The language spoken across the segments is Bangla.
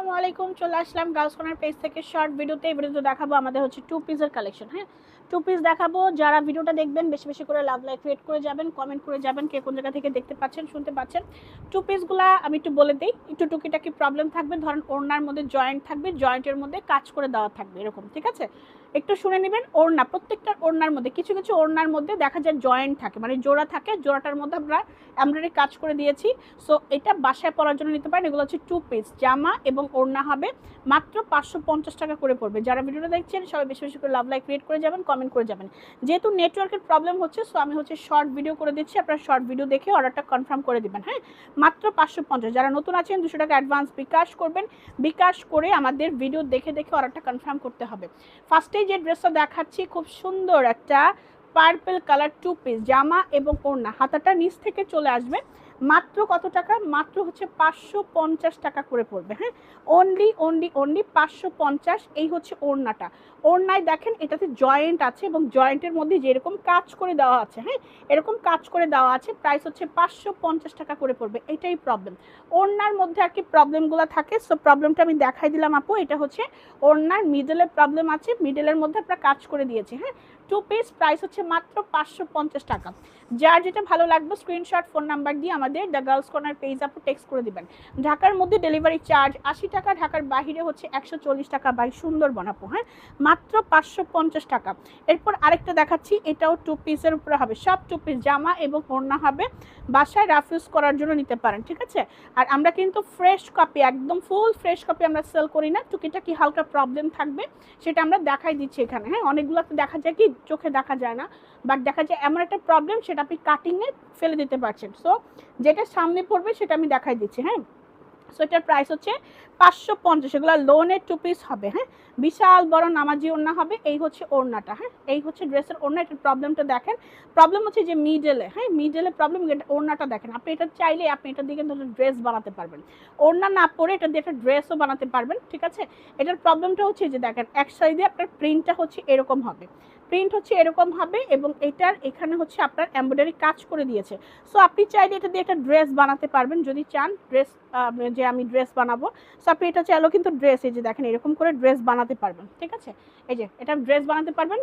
আসসালামু আলাইকুম, চলে আসলাম গার্লস কর্নার পেজ থেকে শর্ট ভিডিওতে। এই ভিডিওতে দেখাবো আমাদের হচ্ছে টু পিসের কালেকশন। হ্যাঁ, টু পিস দেখাবো। যারা ভিডিওটা দেখবেন বেশি বেশি করে লাভ লাইক ক্রিয়েট করে যাবেন, কমেন্ট করে যাবেন কে কোন জায়গা থেকে দেখতে পাচ্ছেন শুনতে পাচ্ছেন। টু পিসগুলা আমি একটু বলে দিই, একটু টুকিটাকি প্রবলেম থাকবে। ধরেন ওড়নার মধ্যে জয়েন্ট থাকবে, জয়েন্টের মধ্যে কাজ করে দেওয়া থাকবে এরকম, ঠিক আছে? একটু শুনে নেবেন। ওড়না, প্রত্যেকটা ওড়নার মধ্যে কিছু কিছু ওড়নার মধ্যে দেখা যায় জয়েন্ট থাকে, মানে জোড়া থাকে, জোড়াটার মধ্যে আমরা এমব্রয়ডারি কাজ করে দিয়েছি। সো এটা বাসায় পরার জন্য নিতে পারেন। এগুলো হচ্ছে টু পিস, জামা এবং ওড়না হবে, মাত্র 550 টাকা করে পড়বে। যারা ভিডিওটা দেখছেন সবাই বেশি বেশি করে লাভ লাইক ক্রিয়েট করে যাবেন, কমেন্ট করে যাবেন। যেহেতু নেটওয়ার্কের প্রবলেম হচ্ছে, সো আমি হচ্ছে শর্ট ভিডিও করে দিচ্ছি, আপনারা শর্ট ভিডিও দেখে অর্ডারটা কনফার্ম করে দিবেন। হ্যাঁ, মাত্র 550। যারা নতুন আছেন 200 টাকা অ্যাডভান্স বিকাশ করবেন, বিকাশ করে আমাদের ভিডিও দেখে দেখে অর্ডারটা কনফার্ম করতে হবে। ফার্স্টেই যে ড্রেসটা দেখাচ্ছি, খুব সুন্দর একটা পার্পল কালার টু পিস, জামা এবং ওড়না, হাতাটা নিচ থেকে চলে আসবে। মাত্র কত টাকা? মাত্র হচ্ছে 550 টাকা করে পড়বে। হ্যাঁ, অনলি অনলি অনলি 550। এই হচ্ছে ওড়নাটা। ওড়নায় দেখেন এটাতে জয়েন্ট আছে এবং জয়েন্টের মধ্যে যেরকম কাজ করে দেওয়া আছে, হ্যাঁ এরকম কাজ করে দেওয়া আছে। প্রাইস হচ্ছে 550 টাকা করে পড়বে। এটাই প্রবলেম, ওড়নার মধ্যে আর কি প্রবলেমগুলো থাকে। সো প্রবলেমটা আমি দেখাই দিলাম আপু। এটা হচ্ছে ওড়নার মিডলের প্রবলেম আছে, মিডলের মধ্যে আমরা কাজ করে দিয়েছি। হ্যাঁ, টু পিস, প্রাইস হচ্ছে মাত্র 550 টাকা। যার যেটা ভালো লাগবে স্ক্রিনশট ফোন নাম্বার দিয়ে আমাদের দ্য গার্লস কর্নার পেজ আপু টেক্সট করে দিবেন। ঢাকার মধ্যে ডেলিভারি চার্জ 80 টাকা, ঢাকার বাইরে হচ্ছে 140 টাকা বাই সুন্দরবন আপু। হ্যাঁ, মাত্র 550 টাকা। এরপর আরেকটা দেখাচ্ছি, এটাও টু পিসের উপরে হবে, সব টু পিস, জামা এবং ওড়না হবে, বাসায় রাফ ইউজ করার জন্য নিতে পারেন, ঠিক আছে? আর আমরা কিন্তু ফ্রেশ কপি, একদম ফুল ফ্রেশ কপি আমরা সেল করি না। টুকিটাকি হালকা প্রবলেম থাকবে, সেটা আমরা দেখাই দিচ্ছি এখানে। হ্যাঁ, অনেকগুলোতে দেখা যায় কি চোখে দেখা যায় না, বাট দেখা যায় এমন একটা প্রবলেম, সেটা আপনি কাটিংয়ে ফেলে দিতে পারছেন। সো যেটা সামনে পড়বে সেটা আমি দেখাই দিচ্ছি। হ্যাঁ, সো এটার প্রাইস হচ্ছে 550। এগুলো লোনের টু পিস হবে। হ্যাঁ, বিশাল বড় নামাজি ওড়না হবে। এই হচ্ছে ওড়নাটা। হ্যাঁ, এই হচ্ছে ড্রেসের ওড়না। এটার প্রবলেমটা দেখেন, প্রবলেম হচ্ছে যে মিডলে, হ্যাঁ মিডলে প্রবলেম। ওড়নাটা দেখেন, আপনি এটা চাইলে আপনি এটা দিয়ে কিন্তু ড্রেস বানাতে পারবেন, ওড়না না পরে এটা দিয়ে একটা ড্রেসও বানাতে পারবেন, ঠিক আছে? এটার প্রবলেমটা হচ্ছে যে দেখেন এক সাইডে আপনার প্রিন্টটা হচ্ছে এরকম হবে, প্রিন্ট হচ্ছে এরকম হবে এবং এটার এখানে হচ্ছে আপনার এমব্রয়ডারি কাজ করে দিয়েছে। সো আপনি চাইলে এটা দিয়ে একটা ড্রেস বানাতে পারবেন যদি চান, ড্রেস যে আমি ড্রেস বানাবো। সো আপনি এটা চাইলেও কিন্তু ড্রেস, এই যে দেখেন এরকম করে ড্রেস বানাতে পারবেন, ঠিক আছে? এই যে এটা ড্রেস বানাতে পারবেন,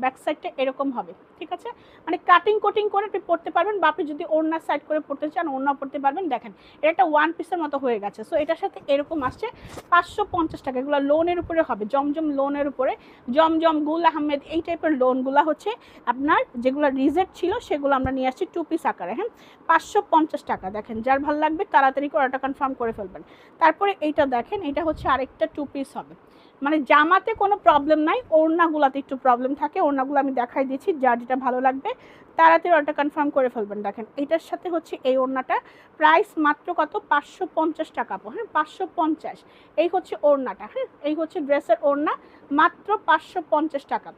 ব্যাক সাইডটা এরকম হবে, ঠিক আছে? মানে কাটিং কোটিং করে আপনি পরতে পারবেন, বা আপনি যদি ওড়নার সাইড করে পরতে চান ওড়না পরতে পারবেন। দেখেন এটা একটা ওয়ান পিসের মতো হয়ে গেছে। সো এটার সাথে এরকম আসছে 550 টাকা। এগুলো লোনের উপরে হবে, জমজম লোনের উপরে, জমজম, গুল আহমেদ, এই টাইপের লোনগুলো হচ্ছে আপনার যেগুলো রিজেক্ট ছিল সেগুলো আমরা নিয়ে আসছি টু পিস আকারে। হ্যাঁ, 550 টাকা। দেখেন যার ভালো লাগবে তাড়াতাড়ি করে অর্ডার কনফার্ম করে ফেলবেন। তারপরে এইটা দেখেন, এটা হচ্ছে আরেকটা টু পিস হবে। মানে জামাতে কোনো প্রবলেম নাই, ওড়নাগুলাতে একটু প্রবলেম থাকে। ওড়নাগুলো আমি দেখাই দিচ্ছি, যার যেটা ভালো লাগবে তাড়াতাড়ি অর্ডার কনফার্ম করে ফেলবেন। দেখেন এটার সাথে হচ্ছে এই ওড়নাটা, প্রাইস মাত্র কত? 550 টাকা। হ্যাঁ, 550। এই হচ্ছে ওড়নাটা। হ্যাঁ, এই হচ্ছে ড্রেসের ওড়না, মাত্র 550 টাকা।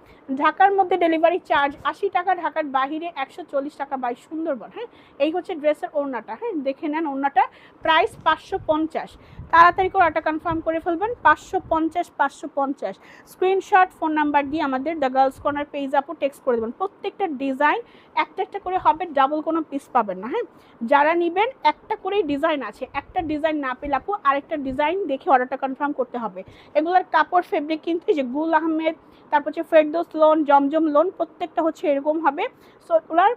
ঢাকার মধ্যে ডেলিভারি চার্জ 80 টাকা, ঢাকার বাহিরে 140 টাকা বাই সুন্দরবন। হ্যাঁ, এই হচ্ছে ড্রেসের ওড়নাটা। হ্যাঁ, দেখে নেন ওড়নাটা, প্রাইস 550। তাড়াতাড়ি করে অর্ডার কনফার্ম করে ফেলবেন। 550 550। স্ক্রিনশট ফোন নাম্বার দিয়ে আমাদের দ্য গার্লস কর্নার পেজ আপু টেক্সট করে দেবেন। প্রত্যেকটা ডিজাইন একটা একটা করে হবে, ডাবল কোনো পিস পাবেন না। হ্যাঁ, যারা নেবেন একটা করেই ডিজাইন আছে, একটা ডিজাইন না পেলে আপু আরেকটা ডিজাইন দেখে অর্ডারটা কনফার্ম করতে হবে। এগুলোর কাপড় ফেব্রিক কিন্তু এই যে গুল আহমেদ, তারপর হচ্ছে ফেরদৌস লোন, জমজম লোন, প্রত্যেকটা হচ্ছে এরকম হবে। সো এগুলোর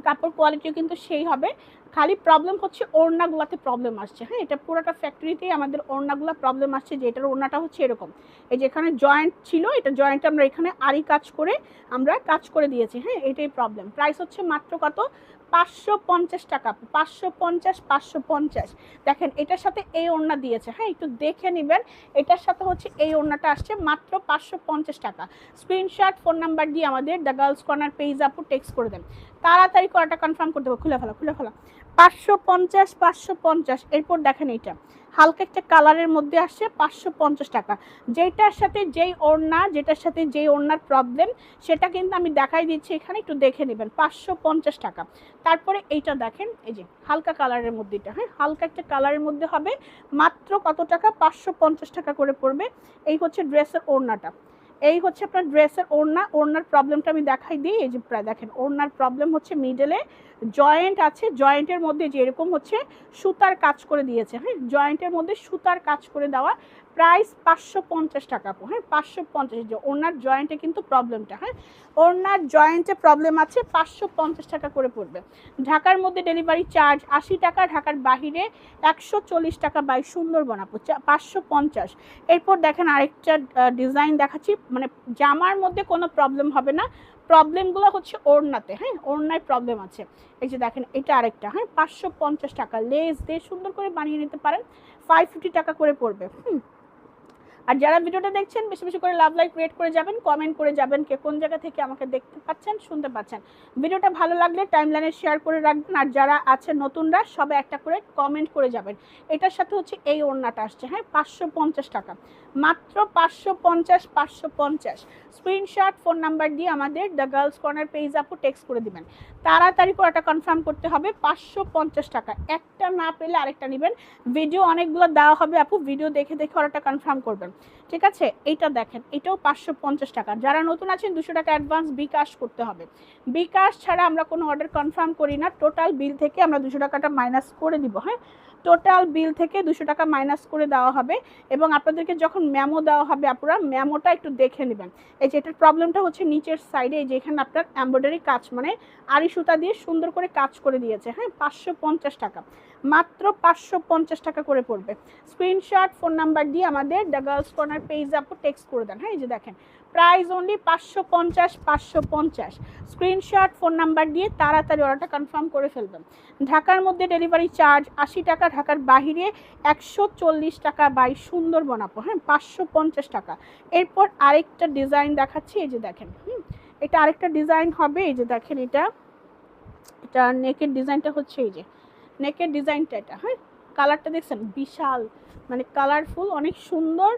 কাপড় কোয়ালিটিও কিন্তু সেই হবে। খালি প্রবলেম হচ্ছে ওড়নাগুলাতে প্রবলেম আসছে। হ্যাঁ, এটা পুরোটা ফ্যাক্টরিতেই আমাদের ওড়নাগুলো প্রবলেম আসছে, যে এটার ওড়নাটা হচ্ছে এরকম, এই যে এখানে জয়েন্ট ছিল, এটা জয়েন্ট আমরা এখানে আরি কাজ করে আমরা কাজ করে দিয়েছি। হ্যাঁ, এটাই প্রবলেম। প্রাইস হচ্ছে মাত্র কত? 550 টাকা। 550 550। দেখেন এটার সাথে এই ওড়না দিয়েছে। হ্যাঁ, একটু দেখে নেবেন, এটার সাথে হচ্ছে এই ওড়নাটা আসছে মাত্র 550 টাকা। স্ক্রিনশট ফোন নাম্বার দিয়ে আমাদের দ্য গার্লস কর্নার পেজ আপু টেক্সট করে দেন। তাড়াতাড়ি করাটা কনফার্ম করতে হবে। খুলে ফেলা, খুলে ফেলা। 550 550। এরপর দেখেন এইটা হালকা একটা কালারের মধ্যে আসছে, 550 টাকা। যেটার সাথে যেই ওড়না, যেটার সাথে যেই ওড়নার প্রবলেম সেটা কিন্তু আমি দেখাই দিচ্ছি এখানে, একটু দেখে নেবেন। 550 টাকা। তারপরে এইটা দেখেন, এই যে হালকা কালারের মধ্যে, এটা হ্যাঁ হালকা একটা কালারের মধ্যে হবে, মাত্র কত টাকা? 550 টাকা করে পড়বে। এই হচ্ছে ড্রেসের ওড়নাটা। এই হচ্ছে আপনার ড্রেসের ওড়না। ওড়নার প্রবলেমটা আমি দেখাই দিই। এই যে প্রায় দেখেন ওড়নার প্রবলেম হচ্ছে মিডলে জয়েন্ট আছে, জয়েন্টের মধ্যে যে এরকম হচ্ছে সুতার কাজ করে দিয়েছে, হ্যাঁ জয়েন্টের মধ্যে সুতার কাজ করে দেওয়া। প্রাইস 550 টাকা আপু, হ্যাঁ 550। যে ওড়নার জয়েন্টে কিন্তু প্রবলেমটা, হ্যাঁ ওড়নার জয়েন্টে প্রবলেম আছে, 550 টাকা করে পড়বে। ঢাকার মধ্যে ডেলিভারি চার্জ 80 টাকা, ঢাকার বাহিরে 140 টাকা বাই সুন্দরবন আপু 550। এরপর দেখেন আরেকটা ডিজাইন দেখাচ্ছি, মানে জামার মধ্যে কোনো প্রবলেম হবে না, প্রবলেমগুলো হচ্ছে ওড়নাতে, হ্যাঁ ওড়নায় প্রবলেম আছে। এই যে দেখেন এটা আরেকটা, হ্যাঁ 550 টাকা, লেস দিয়ে সুন্দর করে বানিয়ে নিতে পারেন, 550 টাকা করে পড়বে। আর যারা ভিডিওটা দেখছেন বেশি বেশি করে লাভ লাইক ক্রিয়েট করে যাবেন, কমেন্ট করে যাবেন কে কোন জায়গা থেকে আমাকে দেখতে পাচ্ছেন শুনতে পাচ্ছেন। ভিডিওটা ভালো লাগলে টাইমলাইনে শেয়ার করে রাখবেন, আর যারা আছে নতুনরা সবে একটা করে কমেন্ট করে যাবেন। এটার সাথে হচ্ছে এই ওড়নাটা আসছে, হ্যাঁ 550 টাকা, মাত্র 550। 550 স্ক্রিনশট ফোন নাম্বার দিয়ে আমাদের দ্য গার্লস কর্নার পেজ আপু টেক্সট করে দিবেন। তাড়াতাড়ি করে একটা কনফার্ম করতে হবে, 550 টাকা। একটা না পেলে আরেকটা নেবেন, ভিডিও অনেকগুলো দেওয়া হবে আপু, ভিডিও দেখে দেখে ওটা কনফার্ম করবেন, ঠিক আছে। এইটা দেখেন এটাও 550 টাকা। যারা নতুন আছেন 200 টাকা অ্যাডভান্স বিকাশ করতে হবে, বিকাশ ছাড়া আমরা কোনো অর্ডার কনফার্ম করি না। টোটাল বিল থেকে আমরা 200 টাকাটা মাইনাস করে দিব, হ্যাঁ টোটাল বিল থেকে 200 টাকা মাইনাস করে দেওয়া হবে। এবং আপনাদেরকে যখন মেমো দেওয়া হবে আপনারা মেমোটা একটু দেখে নেবেন। এই যে এটার প্রবলেমটা হচ্ছে নিচের সাইডে, এই যে এখানে আপনার এমব্রয়ডারি কাজ, মানে আড়ি সুতা দিয়ে সুন্দর করে কাজ করে দিয়েছে, হ্যাঁ 550 টাকা, মাত্র 550 টাকা করে পড়বে। স্ক্রিনশট ফোন নাম্বার দিয়ে আমাদের দ্য গার্লস কর্নার পেজ আপু টেক্সট করে দেন, হ্যাঁ এই যে দেখেন price only 550। 550 screenshot phone number দিয়ে তাড়াতাড়ি অর্ডারটা কনফার্ম করে ফেলবেন। ঢাকার মধ্যে ডেলিভারি চার্জ 80 টাকা, ঢাকার বাহিরে 140 টাকা বাই সুন্দরবন আপু, হ্যাঁ 550 টাকা। এরপর আরেকটা ডিজাইন দেখাচ্ছি, এই যে দেখেন এটা আরেকটা ডিজাইন হবে। এই যে দেখেন এটা নেকের ডিজাইনটা হচ্ছে, এই যে নেকের ডিজাইনটা এটা, হ্যাঁ কালারটা দেখছেন বিশাল, মানে কালারফুল অনেক সুন্দর,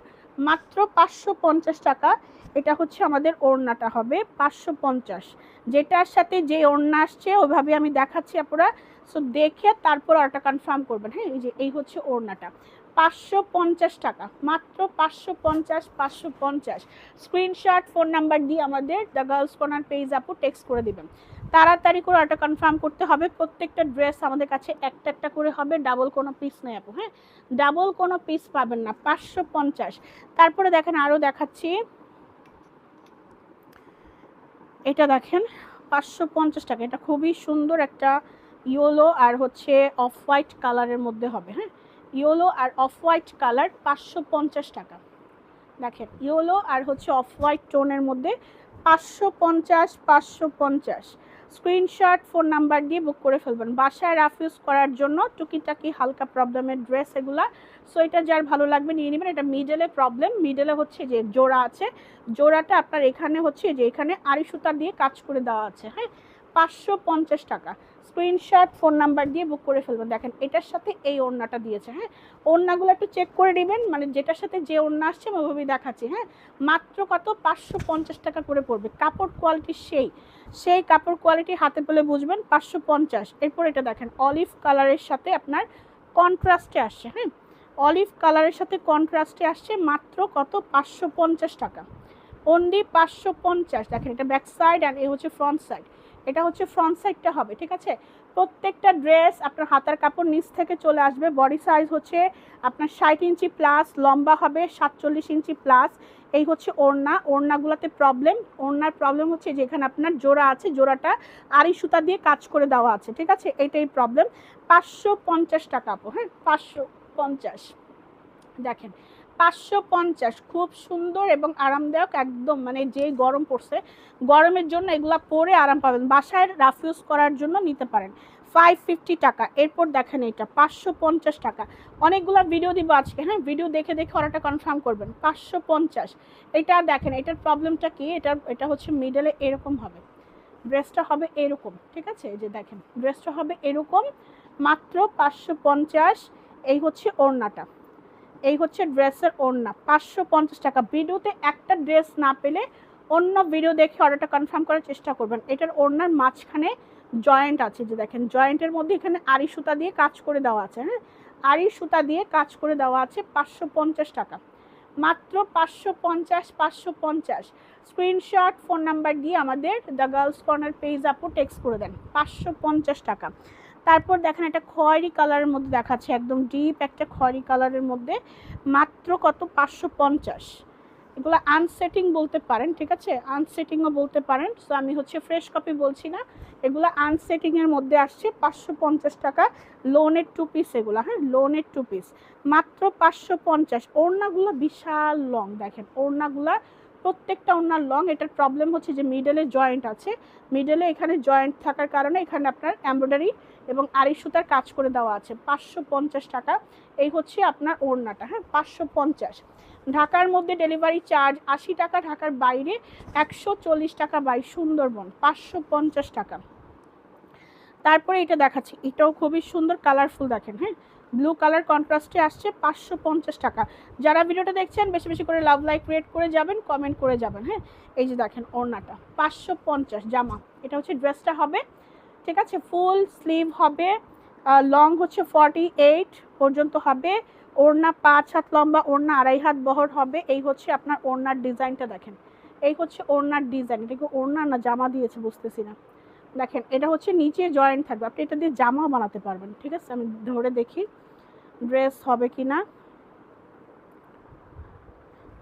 মাত্র 550 টাকা। এটা হচ্ছে আমাদের ওড়নাটা হবে 550, যেটার সাথে যে ওড়না আসছে ওইভাবে আমি দেখাচ্ছি আপনারা, সো দেখে তারপর ওটা কনফার্ম করবেন, হ্যাঁ এই যে এই হচ্ছে ওড়নাটা 550 টাকা, মাত্র 550। 550 স্ক্রিনশট ফোন নাম্বার দিয়ে আমাদের দ্য গার্লস কর্নার পেজ আপু টেক্সট করে দিবেন। তাড়াতাড়ি করে ওটা কনফার্ম করতে হবে। প্রত্যেকটা ড্রেস আমাদের কাছে একটা একটা করে হবে, ডাবল কোনো পিস নেই আপু, হ্যাঁ ডাবল কোনো পিস পাবেন না। 550। তারপরে দেখেন আরও দেখাচ্ছি, এটা দেখেন 550 টাকা, এটা খুবই সুন্দর একটা ইয়েলো আর হচ্ছে অফ হোয়াইট কালারের মধ্যে হবে, হ্যাঁ ইয়েলো আর অফ হোয়াইট কালার 550 টাকা। দেখেন ইয়েলো আর হচ্ছে অফ হোয়াইট টোনের মধ্যে 550। 550 স্ক্রিনশট ফোন নাম্বার দিয়ে বুক করে ফেলবেন। বাসায় রাফ ইউজ করার জন্য টুকিটাকি হালকা প্রবলেমের ড্রেস এগুলা, সো এটা যার ভালো লাগবে নিয়ে নেবেন। এটা মিডলে প্রবলেম, মিডলে হচ্ছে যে জোড়া আছে, জোড়াটা আপনার এখানে হচ্ছে যে এখানে আড়ি সুতা দিয়ে কাজ করে দেওয়া আছে, হ্যাঁ 550 টাকা। স্ক্রিনশট ফোন নাম্বার দিয়ে বুক করে ফেলবেন। দেখেন এটার সাথে এই ওড়নাটা দিয়েছে, হ্যাঁ ওড়নাগুলো একটু চেক করে নেবেন, মানে যেটার সাথে যে ওড়না আসছে আমি ওইভাবেই দেখাচ্ছি, হ্যাঁ মাত্র কত 550 টাকা করে পড়বে। কাপড় কোয়ালিটি সেই কাপড় কোয়ালিটি হাতে পেলে বুঝবেন 550। এরপর এটা দেখেন অলিভ কালারের সাথে আপনার কন্ট্রাস্টে আসছে, হ্যাঁ অলিভ কালারের সাথে কন্ট্রাস্টে আসছে, মাত্র কত 550 টাকা, অনলি 550। দেখেন এটা ব্যাক সাইড আর এই হচ্ছে ফ্রন্ট সাইড, এটা হচ্ছে ফ্রন্ট সাইডটা হবে, ঠিক আছে। প্রত্যেকটা ড্রেস আপনার হাতার কাপড় নিচ থেকে চলে আসবে। বডি সাইজ হচ্ছে আপনার 60 ইঞ্চি প্লাস, লম্বা হবে 47 ইঞ্চি প্লাস। এই হচ্ছে ওড়না, ওড়নাগুলোতে প্রবলেম, ওড়নার প্রবলেম হচ্ছে যেখানে আপনার জোড়া আছে, জোড়াটা আড়ি সুতা দিয়ে কাজ করে দেওয়া আছে, ঠিক আছে এইটাই প্রবলেম। 550 টাকা আপু, হ্যাঁ 550। দেখেন 550 খুব সুন্দর এবং আরামদায়ক একদম, মানে যে গরম পড়ছে গরমের জন্য এগুলা পরে আরাম পাবেন, বাসায় রাফ ইউজ করার জন্য নিতে পারেন। 550 টাকা। এরপর দেখেন এটা 550 টাকা। অনেকগুলো ভিডিও দিব আজকে, হ্যাঁ ভিডিও দেখে দেখে অর্ডারটা কনফার্ম করবেন। 550। এটা দেখেন এটার প্রবলেমটা কি, এটা হচ্ছে মিডলে এরকম হবে, ড্রেসটা হবে এরকম, ঠিক আছে এই যে দেখেন ড্রেসটা হবে এরকম, মাত্র 550। এই হচ্ছে ওড়নাটা, এই হচ্ছে ড্রেসের ওড়না 550 টাকা। ভিডিওতে একটা ড্রেস না পেলে অন্য ভিডিও দেখে অর্ডারটা কনফার্ম করার চেষ্টা করবেন। এটার ওড়নার মাঝখানে জয়েন্ট আছে, যে দেখেন জয়েন্টের মধ্যে এখানে আড়ি সুতা দিয়ে কাজ করে দেওয়া আছে, হ্যাঁ আড়ি সুতা দিয়ে কাজ করে দেওয়া আছে। 550 টাকা, মাত্র 550, 550। স্ক্রিনশট ফোন নাম্বার দিয়ে আমাদের দ্য গার্লস কর্নার পেজ আপু টেক্সট করে দেন, 550 টাকা। তারপর দেখেন একটা খয়েরি কালারের মধ্যে দেখাচ্ছে, একদম ডিপ একটা খয়েরি কালারের মধ্যে, মাত্র কত, 550। এগুলো আনসেটিং বলতে পারেন, ঠিক আছে, আনসেটিংও বলতে পারেন। সো আমি হচ্ছে ফ্রেশ কপি বলছি না, এগুলো আনসেটিংয়ের মধ্যে আসছে, 550 টাকা। লোনের 2 পিস এগুলো, হ্যাঁ, লোনের 2 পিস, মাত্র 550। ওড়নাগুলো বিশাল লং, দেখেন ওড়নাগুলো প্রত্যেকটা ওড়নার লং। এটার প্রবলেম হচ্ছে যে মিডলে জয়েন্ট আছে, মিডলে এখানে জয়েন্ট থাকার কারণে এখানে আপনার এমব্রয়ডারি এবং আড়ি সুতার কাজ করে দেওয়া আছে। 550 টাকা, এই হচ্ছে আপনার ওড়নাটা, হ্যাঁ, 550। ঢাকার মধ্যে ডেলিভারি চার্জ 80 টাকা, ঢাকার বাইরে 140 টাকা বাই সুন্দরবন, 550 টাকা। তারপরে এটা দেখাচ্ছি, এটাও খুবই সুন্দর কালারফুল, দেখেন, হ্যাঁ, ব্লু কালার কন্ট্রাস্টে আসছে, 550 টাকা। যারা ভিডিওটা দেখছেন বেশি বেশি করে লাভ লাইক রেট করে যাবেন, কমেন্ট করে যাবেন, হ্যাঁ। এই যে দেখেন ওড়নাটা 550, জামা এটা হচ্ছে ড্রেসটা হবে, ঠিক আছে, ফুল স্লিভ হবে, লং হচ্ছে 48 পর্যন্ত হবে, ওড়না 5 হাত লম্বা, ওড়না 2.5 হাত বহর হবে। এই হচ্ছে আপনার ওড়নার ডিজাইনটা, দেখেন এই হচ্ছে ওড়নার ডিজাইন। এটা কি ওড়না না জামা দিয়েছে বুঝতেছি না। দেখেন এটা হচ্ছে নিচে জয়েন্ট থাকবে, আপনি এটা দিয়ে জামাও বানাতে পারবেন, ঠিক আছে। আমি ধরে দেখি ড্রেস হবে কি না,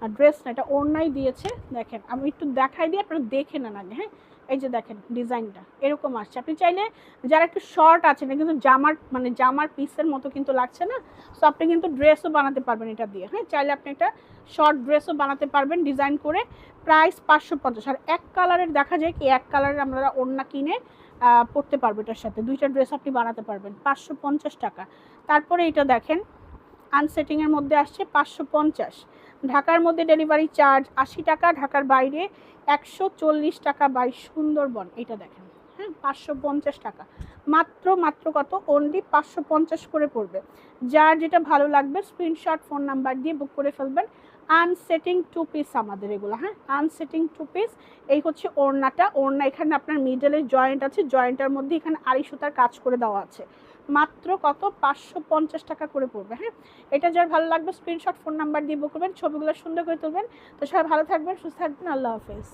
আর ড্রেস না, এটা ওড়নাই দিয়েছে। দেখেন আমি একটু দেখাই দিই, আপনারা দেখে নেন আগে, হ্যাঁ। এই যে দেখেন ডিজাইনটা এরকম আসছে। আপনি চাইলে যারা একটু শর্ট আছে না, কিন্তু জামার মানে জামার পিসের মতো কিন্তু লাগছে না, সো আপনি কিন্তু ড্রেসও বানাতে পারবেন এটা দিয়ে, হ্যাঁ। চাইলে আপনি একটা শর্ট ড্রেসও বানাতে পারবেন ডিজাইন করে। প্রাইস 550। আর এক কালারের দেখা যায় কি, এক কালারের আমরা ওড়না কিনে পরতে পারবো, এটার সাথে 2টা ড্রেস আপনি বানাতে পারবেন, 550 টাকা। তারপরে এটা দেখেন আনসেটিংয়ের মধ্যে আসছে, 550। ঢাকার মধ্যে ডেলিভারি চার্জ 80 টাকা, ঢাকার বাইরে 140 টাকা বাই সুন্দরবন। এটা দেখেন, হ্যাঁ, 550 টাকা মাত্র, মাত্র কত, অনলি 550 করে পড়বে। যার যেটা ভালো লাগবে স্ক্রিনশট ফোন নাম্বার দিয়ে বুক করে ফেলবেন। আনসেটিং 2 পিস আমাদের এগুলো, হ্যাঁ, আনসেটিং 2 পিস। এই হচ্ছে ওড়নাটা, ওড়না এখানে আপনার মিডলের জয়েন্ট আছে, জয়েন্টের মধ্যে এখানে আড়ি সুতার কাজ করে দেওয়া আছে, মাত্র কত, 550 টাকা করে পড়বে, হ্যাঁ। এটা যার ভালো লাগবে স্ক্রিনশট ফোন নাম্বার দিয়ে বুক করবেন, ছবিগুলো সুন্দর করে তুলবেন। তো সবাই ভালো থাকবেন, সুস্থ থাকবেন, আল্লাহ হাফেজ।